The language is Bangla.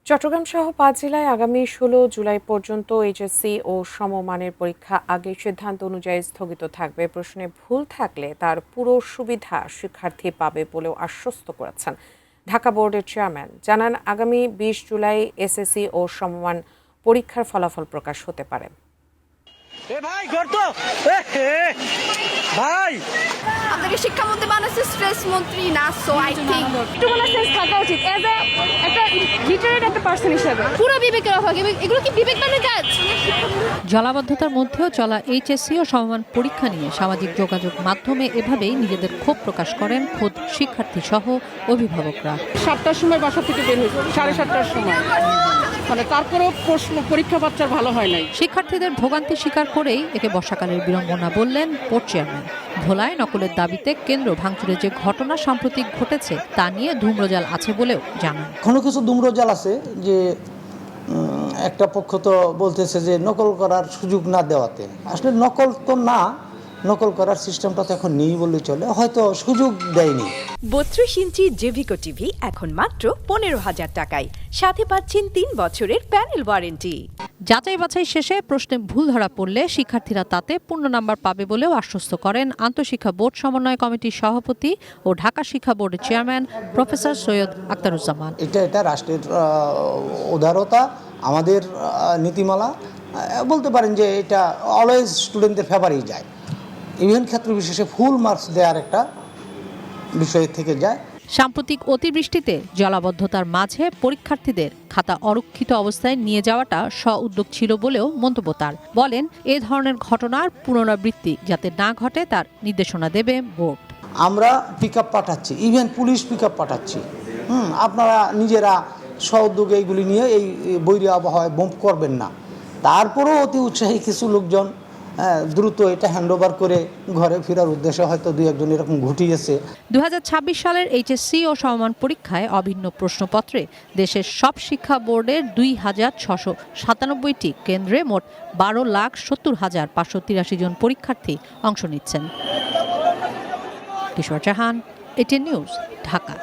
চট্টগ্রাম সহ ৫ জেলায় আগামী ১৬ জুলাই পর্যন্ত এইচএসসি ও সমমানের পরীক্ষা আগের সিদ্ধান্ত অনুযায়ী স্থগিত থাকবে। প্রশ্নে ভুল থাকলে তার পুরো সুবিধা শিক্ষার্থী পাবে বলেও আশ্বস্ত করেছেন ঢাকা বোর্ডের চেয়ারম্যান। জানান, আগামী ২০ জুলাই এসএসসি ও সমমান পরীক্ষার ফলাফল প্রকাশ হতে পারে। আপনাকে শিক্ষামন্ত্রী বানাচ্ছে স্ট্রেস মন্ত্রী না, সো আই থিংক একটু সেন্স থাকা উচিত এজ একটা লিটারেট একটা পার্সন হিসেবে। পুরো বিবেকের অভাব, এগুলো কি বিবেকবানের কাজ? জলাবদ্ধতার মধ্যেও চলা এইচএসসি ও সমমান পরীক্ষা নিয়ে সামাজিক যোগাযোগ মাধ্যমে এভাবেই নিজেদের ক্ষোভ প্রকাশ করেন খোদ শিক্ষার্থী সহ অভিভাবকরা। 7টার সময় বাসা থেকে বের হয়েছে, 7:30টার সময়, মানে তারপরেও প্রশ্ন পরীক্ষা বাচ্চার ভালো হয় নাই। শিক্ষার্থীদের ভোগান্তি স্বীকার করেই একে বর্ষাকালের বিড়ম্বনা বললেন বোর্ড চেয়ারম্যান। ভোলায় নকলের দাবিতে কেন্দ্র ভাঙচুরের যে ঘটনা সাম্প্রতিক ঘটেছে তা নিয়ে ধূম্রজাল আছে বলেও জানান। কোনো কিছু ধূম্রজাল আছে যে একটা পক্ষ তো বলতেছে যে নকল করার সুযোগ না দেওয়াতে, আসলে নকল তো না, নকল করার সিস্টেমটা তো এখন নেই বললে চলে, হয়তো সুযোগ দেয়নি। 32 ইঞ্চি জেভিকো টিভি এখন মাত্র 15,000 টাকায়, সাথে পাচ্ছেন 3 বছরের প্যানেল ওয়ারেন্টি। যাচাই বাছাই শেষে প্রশ্নে ভুল ধরা পড়লে শিক্ষার্থীরা তাতে পূর্ণ নাম্বার পাবে বলেও আশ্বস্ত করেন আন্তঃশিক্ষা বোর্ড সমন্বয় কমিটির সভাপতি ও ঢাকা শিক্ষা বোর্ডের চেয়ারম্যান প্রফেসর সৈয়দ আখতারুজ্জামান। এটা রাষ্ট্রের উদারতা, আমাদের নীতিমালা, বলতে পারেন যে এটা অলওয়েজ স্টুডেন্টদের ফেভারেই যায়। ইভেন ক্ষেত্র বিশেষে ফুল মার্কস দেওয়ার একটা বিষয় থেকে যায়। সাম্প্রতিক অতিবৃষ্টিতে জলাবদ্ধতার মাঝে পরীক্ষার্থীদের খাতা অরক্ষিত অবস্থায় নিয়ে যাওয়াটা স্ব-উদ্যোগ ছিল বলেও মন্তব্য তার। বলেন, এ ধরনের ঘটনার পুনরাবৃত্তি যাতে না ঘটে তার নির্দেশনা দেবে বোর্ড। আমরা পিক আপ পাঠাচ্ছি, ইভেন পুলিশ পিক আপ পাঠাচ্ছি। আপনারা নিজেরা স্ব-উদ্যোগে এইগুলি নিয়ে এই বৈরী আবহাওয়ায় বোম্ব করবেন না। তারপরেও অতি উৎসাহী কিছু লোকজন দ্রুত এটা হ্যান্ডওভার করে ঘরে ফেরার উদ্দেশ্যে হয়তো 2-1 এরকম ঘটিয়েছে। 2026 সালের এইচএসসি ও সমমান পরীক্ষায় অভিন্ন প্রশ্নপত্রে দেশের সব শিক্ষা বোর্ডের 2,697টি কেন্দ্রে মোট 12,70,583 জন পরীক্ষার্থী অংশ নিচ্ছেন। কিশোর জাহান, এটিএন নিউজ, ঢাকা।